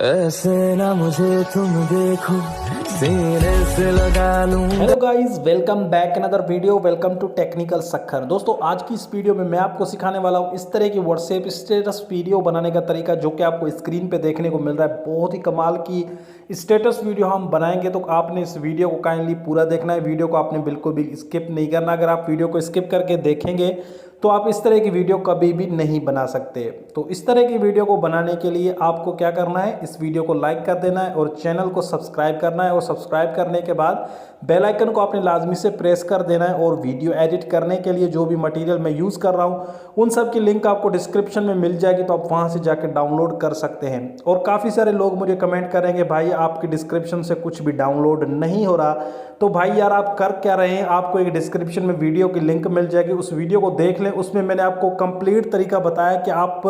ऐसे ना मुझे तुम देखो, सीने से लगा लूं। Hello guys, welcome back another video. Welcome to technical Sakhar. दोस्तों, आज की इस वीडियो में मैं आपको सिखाने वाला हूं इस तरह की व्हाट्सएप स्टेटस वीडियो बनाने का तरीका, जो कि आपको स्क्रीन पे देखने को मिल रहा है। बहुत ही कमाल की स्टेटस वीडियो हम बनाएंगे, तो आपने इस वीडियो को काइंडली पूरा देखना है। वीडियो को आपने बिल्कुल भी स्किप नहीं करना। अगर आप वीडियो को स्किप करके देखेंगे तो आप इस तरह की वीडियो कभी भी नहीं बना सकते। तो इस तरह की वीडियो को बनाने के लिए आपको क्या करना है, इस वीडियो को लाइक कर देना है और चैनल को सब्सक्राइब करना है। और सब्सक्राइब करने के बाद बेल आइकन को आपने लाजमी से प्रेस कर देना है। और वीडियो एडिट करने के लिए जो भी मटेरियल मैं यूज़ कर रहा हूँ उन सब की लिंक आपको डिस्क्रिप्शन में मिल जाएगी, तो आप वहाँ से जाकर डाउनलोड कर सकते हैं। और काफ़ी सारे लोग मुझे कमेंट करेंगे, भाई आपकी डिस्क्रिप्शन से कुछ भी डाउनलोड नहीं हो रहा। तो भाई यार, आप कर क्या रहे हैं, आपको एक डिस्क्रिप्शन में वीडियो की लिंक मिल जाएगी, उस वीडियो को देख लें। उसमें मैंने आपको कंप्लीट तरीका बताया कि आप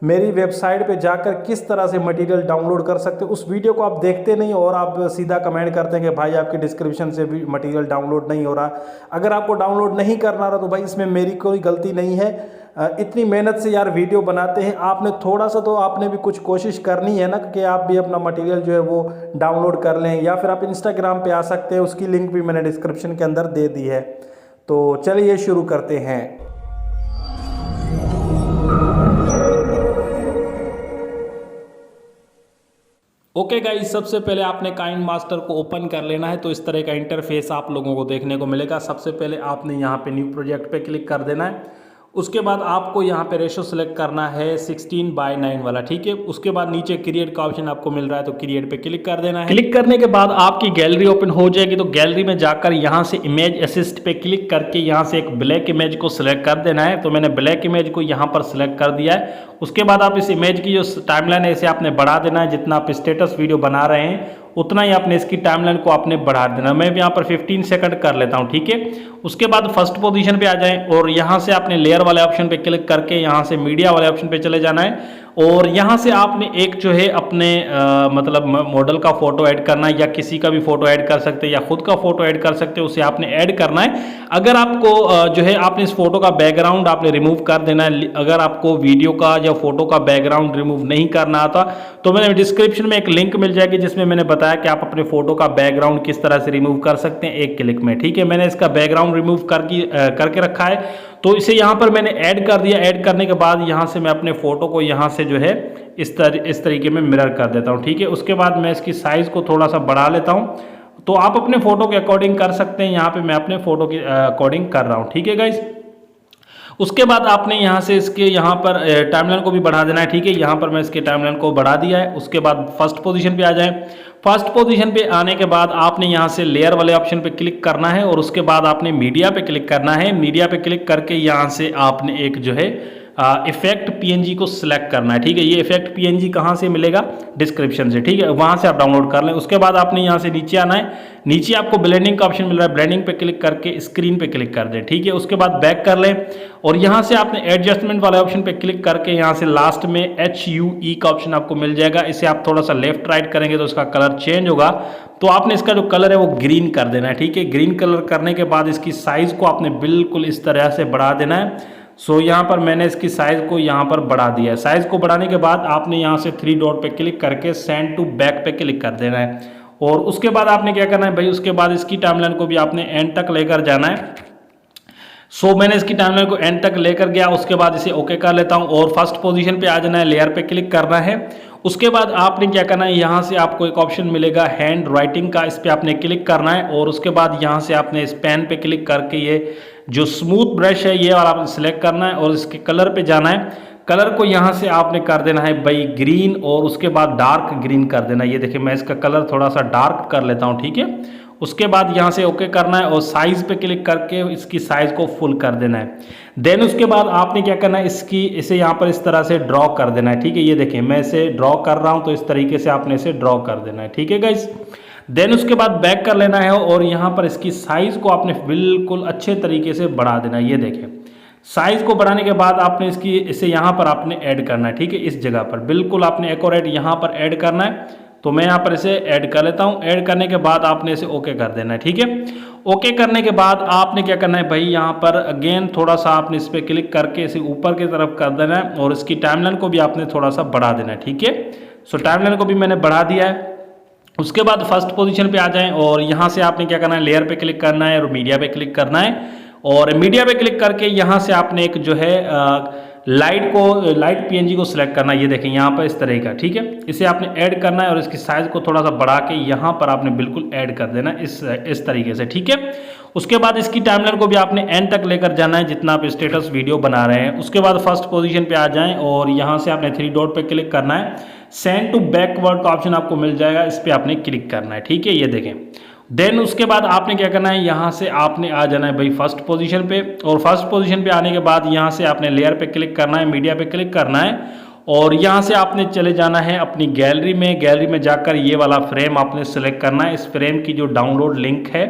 मेरी वेबसाइट पे जाकर किस तरह से मटेरियल डाउनलोड कर सकते हो। उस वीडियो को आप देखते नहीं और आप सीधा कमेंट करते हैं कि भाई आपकी डिस्क्रिप्शन से भी मटेरियल डाउनलोड नहीं हो रहा। अगर आपको डाउनलोड नहीं करना रहा तो भाई इसमें मेरी कोई गलती नहीं है। इतनी मेहनत से यार वीडियो बनाते हैं, आपने थोड़ा सा तो आपने भी कुछ कोशिश करनी है ना, कि आप भी अपना मटेरियल जो है वो डाउनलोड कर लें। या फिर आप इंस्टाग्राम पे आ सकते हैं, उसकी लिंक भी मैंने डिस्क्रिप्शन के अंदर दे दी है। तो चलिए शुरू करते हैं। ओके गाइस, सबसे पहले आपने काइंड मास्टर को ओपन कर लेना है। तो इस तरह का इंटरफेस आप लोगों को देखने को मिलेगा। सबसे पहले आपने यहाँ पे न्यू प्रोजेक्ट पे क्लिक कर देना है। उसके बाद आपको यहाँ पे रेशो सेलेक्ट करना है 16:9 वाला, ठीक है। उसके बाद नीचे क्रिएट का ऑप्शन आपको मिल रहा है, तो क्रिएट पे क्लिक कर देना है। क्लिक करने के बाद आपकी गैलरी ओपन हो जाएगी। तो गैलरी में जाकर यहाँ से इमेज असिस्ट पे क्लिक करके यहाँ से एक ब्लैक इमेज को सिलेक्ट कर देना है। तो मैंने ब्लैक इमेज को यहाँ पर सिलेक्ट कर दिया है। उसके बाद आप इस इमेज की जो टाइमलाइन है इसे आपने बढ़ा देना है। जितना आप स्टेटस वीडियो बना रहे हैं उतना ही आपने इसकी टाइमलाइन को आपने बढ़ा देना। मैं यहाँ पर 15 सेकंड कर लेता हूँ, ठीक है। उसके बाद फर्स्ट पोजीशन पे आ जाएं और यहाँ से आपने लेयर वाले ऑप्शन पे क्लिक करके यहाँ से मीडिया वाले ऑप्शन पे चले जाना है। और यहाँ से आपने एक जो है अपने मतलब मॉडल का फोटो ऐड करना है, या किसी का भी फोटो ऐड कर सकते हैं, या खुद का फोटो ऐड कर सकते हैं, उसे आपने ऐड करना है। अगर आपको जो है आपने इस फोटो का बैकग्राउंड आपने रिमूव कर देना है। अगर आपको वीडियो का या फोटो का बैकग्राउंड रिमूव नहीं करना आता तो मैंने डिस्क्रिप्शन में एक लिंक मिल जाएगी, जिसमें मैंने बताया कि आप अपने फोटो का बैकग्राउंड किस तरह से रिमूव कर सकते हैं एक क्लिक में, ठीक है। मैंने इसका बैकग्राउंड रिमूव करके रखा है। तो इसे यहाँ पर मैंने ऐड कर दिया। ऐड करने के बाद यहाँ से मैं अपने फोटो को यहाँ से जो है इस तरीके में मिरर कर देता हूँ, ठीक है। उसके बाद मैं इसकी साइज को थोड़ा सा बढ़ा लेता हूँ। तो आप अपने फोटो के अकॉर्डिंग कर सकते हैं। यहाँ पे मैं अपने फोटो के अकॉर्डिंग कर रहा हूँ, ठीक है गाइज। उसके बाद आपने यहाँ से इसके यहाँ पर टाइमलाइन को भी बढ़ा देना है, ठीक है। यहाँ पर मैं इसके टाइमलाइन को बढ़ा दिया है। उसके बाद फर्स्ट पोजीशन पे आ जाएं। फर्स्ट पोजीशन पे आने के बाद आपने यहाँ से लेयर वाले ऑप्शन पे क्लिक करना है और उसके बाद आपने मीडिया पे क्लिक करना है। मीडिया पे क्लिक करके यहाँ से आपने एक जो है इफेक्ट पीएनजी को सिलेक्ट करना है, ठीक है। ये इफेक्ट पीएनजी कहाँ से मिलेगा, डिस्क्रिप्शन से, ठीक है। वहाँ से आप डाउनलोड कर लें। उसके बाद आपने यहाँ से नीचे आना है। नीचे आपको ब्लेंडिंग का ऑप्शन मिल रहा है, ब्लेंडिंग पे क्लिक करके स्क्रीन पे क्लिक कर दें, ठीक है। उसके बाद बैक कर लें और यहाँ से आपने एडजस्टमेंट वाले ऑप्शन पे क्लिक करके यहाँ से लास्ट में HUE का ऑप्शन आपको मिल जाएगा। इसे आप थोड़ा सा लेफ्ट राइट करेंगे तो इसका कलर चेंज होगा। तो आपने इसका जो कलर है वो ग्रीन कर देना है, ठीक है। ग्रीन कलर करने के बाद इसकी साइज को आपने बिल्कुल इस तरह से बढ़ा देना है। सो यहाँ पर मैंने इसकी साइज को यहाँ पर बढ़ा दिया है। साइज को बढ़ाने के बाद आपने यहाँ से 3 डॉट पे क्लिक करके सेंड टू बैक पे क्लिक कर देना है। और उसके बाद आपने क्या करना है भाई, उसके बाद इसकी टाइमलाइन को भी आपने एंड तक लेकर जाना है। सो मैंने इसकी टाइमलाइन को एंड तक लेकर गया। उसके बाद इसे ओके कर लेता हूँ और फर्स्ट पोजीशन पे आ जाना है, लेयर पे क्लिक करना है। उसके बाद आपने क्या करना है, यहाँ से आपको एक ऑप्शन मिलेगा हैंड राइटिंग का, इस पर आपने क्लिक करना है। और उसके बाद यहाँ से आपने इस पेन पे क्लिक करके ये जो स्मूथ ब्रश है ये वाला आपने सेलेक्ट करना है और इसके कलर पे जाना है। कलर को यहाँ से आपने कर देना है भाई ग्रीन और उसके बाद डार्क ग्रीन कर देना है। ये देखिए मैं इसका कलर थोड़ा सा डार्क कर लेता हूँ, ठीक है। उसके बाद यहाँ से ओके करना है और साइज पे क्लिक करके इसकी साइज को फुल कर देना है। देन उसके बाद आपने क्या करना है, इसे यहाँ पर इस तरह से ड्रॉ कर देना है, ठीक है। ये देखिए मैं इसे ड्रॉ कर रहा हूँ, तो इस तरीके से आपने इसे ड्रॉ कर देना है, ठीक है गाइस। देन उसके बाद बैक कर लेना है और यहाँ पर इसकी साइज को आपने बिल्कुल अच्छे तरीके से बढ़ा देना है। ये देखें साइज को बढ़ाने के बाद आपने इसे यहाँ पर आपने ऐड करना है, ठीक है। इस जगह पर बिल्कुल आपने एक्यूरेट यहाँ पर ऐड करना है। तो मैं यहाँ पर इसे ऐड कर लेता हूँ। ऐड करने के बाद आपने इसे ओके कर देना है, ठीक है। ओके करने के बाद आपने क्या करना है भाई, यहाँ पर अगेन थोड़ा सा आपने इस पर क्लिक करके इसे ऊपर की तरफ कर देना है और इसकी टाइमलाइन को भी आपने थोड़ा सा बढ़ा देना है, ठीक है। सो टाइमलाइन को भी मैंने बढ़ा दिया है। उसके बाद फर्स्ट पोजीशन पे आ जाएं और यहाँ से आपने क्या करना है, लेयर पे क्लिक करना है और मीडिया पे क्लिक करना है। और मीडिया पे क्लिक करके यहाँ से आपने एक जो है लाइट पीएनजी को सिलेक्ट करना है। ये देखें यहाँ पर इस तरह का, ठीक है। इसे आपने ऐड करना है और इसकी साइज को थोड़ा सा बढ़ा के यहाँ पर आपने बिल्कुल ऐड कर देना है इस तरीके से, ठीक है। उसके बाद इसकी टाइमलाइन को भी आपने एंड तक लेकर जाना है जितना आप स्टेटस वीडियो बना रहे हैं। उसके बाद फर्स्ट पोजीशन पे आ जाएं और यहाँ से आपने 3 डॉट पे क्लिक करना है। सेंड टू बैकवर्ड का ऑप्शन आपको मिल जाएगा, इस पर आपने क्लिक करना है, ठीक है। ये देखें, देन उसके बाद आपने क्या करना है, यहाँ से आपने आ जाना है भाई फर्स्ट पोजीशन पे। और फर्स्ट पोजीशन पे आने के बाद यहाँ से आपने लेयर पे क्लिक करना है, मीडिया पे क्लिक करना है और यहाँ से आपने चले जाना है अपनी गैलरी में। गैलरी में जाकर ये वाला फ्रेम आपने सेलेक्ट करना है। इस फ्रेम की जो डाउनलोड लिंक है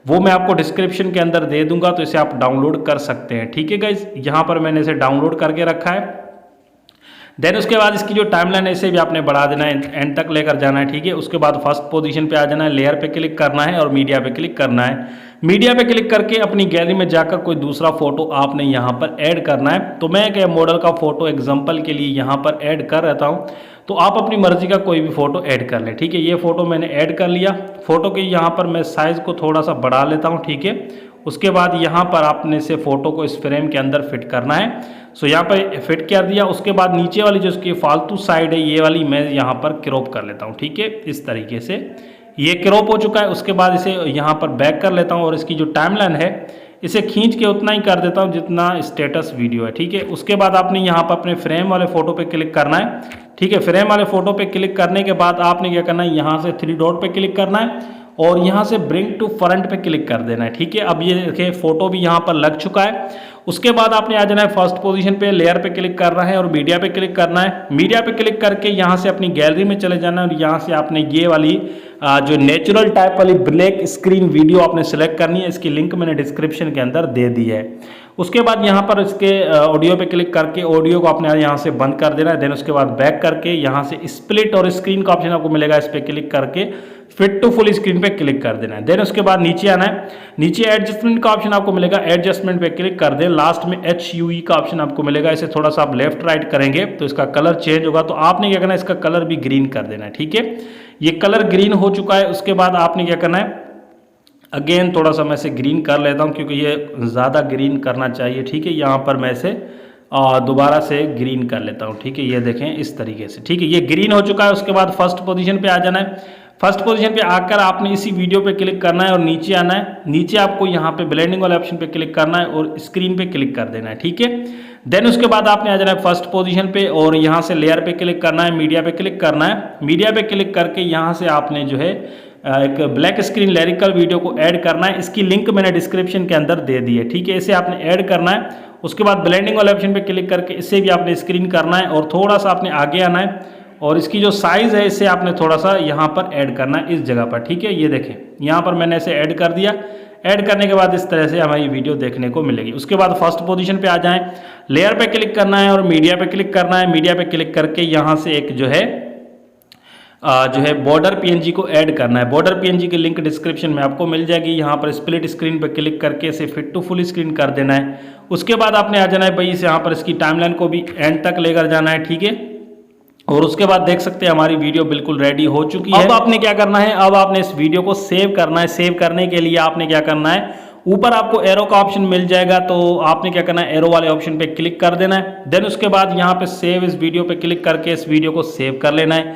वो मैं आपको डिस्क्रिप्शन के अंदर दे दूंगा, तो इसे आप डाउनलोड कर सकते हैं, ठीक है गाइज। यहाँ पर मैंने इसे डाउनलोड करके रखा है। देन उसके बाद इसकी जो टाइमलाइन है इसे भी आपने बढ़ा देना है, एंड तक लेकर जाना है, ठीक है। उसके बाद फर्स्ट पोजीशन पे आ जाना है, लेयर पे क्लिक करना है और मीडिया पे क्लिक करना है। मीडिया पे क्लिक करके अपनी गैलरी में जाकर कोई दूसरा फोटो आपने यहाँ पर ऐड करना है। तो मैं एक मॉडल का फोटो एग्जांपल के लिए यहाँ पर ऐड कर रहता हूँ, तो आप अपनी मर्जी का कोई भी फोटो ऐड कर लें, ठीक है। ये फोटो मैंने ऐड कर लिया। फोटो के यहाँ पर मैं साइज़ को थोड़ा सा बढ़ा लेता हूँ, ठीक है। उसके बाद यहाँ पर आपने से फोटो को इस फ्रेम के अंदर फिट करना है। सो यहाँ पर फिट कर दिया। उसके बाद नीचे वाली जो इसकी फालतू साइड है ये वाली मैं यहाँ पर क्रॉप कर लेता हूँ, ठीक है। इस तरीके से ये क्रॉप हो चुका है। उसके बाद इसे यहाँ पर बैक कर लेता हूँ और इसकी जो टाइमलाइन है इसे खींच के उतना ही कर देता हूँ जितना स्टेटस वीडियो है, ठीक है। उसके बाद आपने यहाँ पर अपने फ्रेम वाले फोटो पे क्लिक करना है, ठीक है। फ्रेम वाले फोटो पे क्लिक करने के बाद आपने क्या करना है, यहाँ से 3 डॉट पे क्लिक करना है और यहाँ से ब्रिंग टू फ्रंट पे क्लिक कर देना है, ठीक है। अब ये देखिए फोटो भी यहाँ पर लग चुका है। उसके बाद आपने आ जाना है फर्स्ट पोजीशन पे, लेयर पे क्लिक करना है और मीडिया पे क्लिक करना है। मीडिया पे क्लिक करके यहाँ से अपनी गैलरी में चले जाना है और यहाँ से आपने ये वाली जो नेचुरल टाइप वाली ब्लैक स्क्रीन वीडियो आपने सेलेक्ट करनी है। इसकी लिंक मैंने डिस्क्रिप्शन के अंदर दे दी है। उसके बाद यहाँ पर इसके ऑडियो पे क्लिक करके ऑडियो को आपने यहाँ से बंद कर देना है। देन उसके बाद बैक करके यहाँ से स्प्लिट और स्क्रीन का ऑप्शन आपको मिलेगा, इस पर क्लिक करके फिट टू फुल स्क्रीन पे क्लिक कर देना है। देन उसके बाद नीचे आना है, नीचे एडजस्टमेंट का ऑप्शन आपको मिलेगा, एडजस्टमेंट पे क्लिक कर दें। लास्ट में HUE का ऑप्शन आपको मिलेगा, इसे थोड़ा सा आप लेफ्ट राइट करेंगे तो इसका कलर चेंज होगा। तो आपने क्या करना है, इसका कलर भी ग्रीन कर देना है, ठीक है। ये कलर ग्रीन हो चुका है। उसके बाद आपने क्या करना है, अगेन थोड़ा सा मैं इसे ग्रीन कर लेता हूँ क्योंकि ये ज़्यादा ग्रीन करना चाहिए, ठीक है। यहाँ पर मैं इसे दोबारा से ग्रीन कर लेता हूँ, ठीक है। ये देखें इस तरीके से, ठीक है। ये ग्रीन हो चुका है। उसके बाद फर्स्ट पोजीशन पे आ जाना है। फर्स्ट पोजीशन पे आकर आपने इसी वीडियो पे क्लिक करना है और नीचे आना है। नीचे आपको यहाँ पे ब्लेंडिंग वाले ऑप्शन पे क्लिक करना है और स्क्रीन पे क्लिक कर देना है, ठीक है। देन उसके बाद आपने आ जाना है फर्स्ट पोजीशन पे और यहाँ से लेयर पे क्लिक करना है, मीडिया पे क्लिक करना है। मीडिया पे क्लिक करके यहाँ से आपने जो है एक ब्लैक स्क्रीन लिरिकल वीडियो को ऐड करना है। इसकी लिंक मैंने डिस्क्रिप्शन के अंदर दे दी है, ठीक है। इसे आपने ऐड करना है। उसके बाद ब्लेंडिंग वाले ऑप्शन पे क्लिक करके इसे भी आपने स्क्रीन करना है और थोड़ा सा आपने आगे आना है और इसकी जो साइज़ है इसे आपने थोड़ा सा यहाँ पर ऐड करना है इस जगह पर, ठीक है। ये देखें यहाँ पर मैंने इसे ऐड कर दिया। ऐड करने के बाद इस तरह से हमें ये वीडियो देखने को मिलेगी। उसके बाद फर्स्ट पोजीशन पे आ जाएं, लेयर पे क्लिक करना है और मीडिया पे क्लिक करना है। मीडिया पे क्लिक करके यहाँ से एक जो है बॉर्डर पीएनजी को ऐड करना है। बॉर्डर पीएनजी की लिंक डिस्क्रिप्शन में आपको मिल जाएगी। यहाँ पर स्प्लिट स्क्रीन पे क्लिक करके इसे फिट टू फुल स्क्रीन कर देना है। उसके बाद आपने आ जाना है भाई इसे यहाँ पर इसकी टाइमलाइन को भी एंड तक लेकर जाना है, ठीक है। और उसके बाद देख सकते हैं हमारी वीडियो बिल्कुल रेडी हो चुकी है। अब आपने क्या करना है, अब आपने इस वीडियो को सेव करना है। सेव करने के लिए आपने क्या करना है, ऊपर आपको एरो का ऑप्शन मिल जाएगा, तो आपने क्या करना है, एरो वाले ऑप्शन पे क्लिक कर देना है। देन उसके बाद यहाँ पे सेव इस वीडियो पे क्लिक करके इस वीडियो को सेव कर लेना है।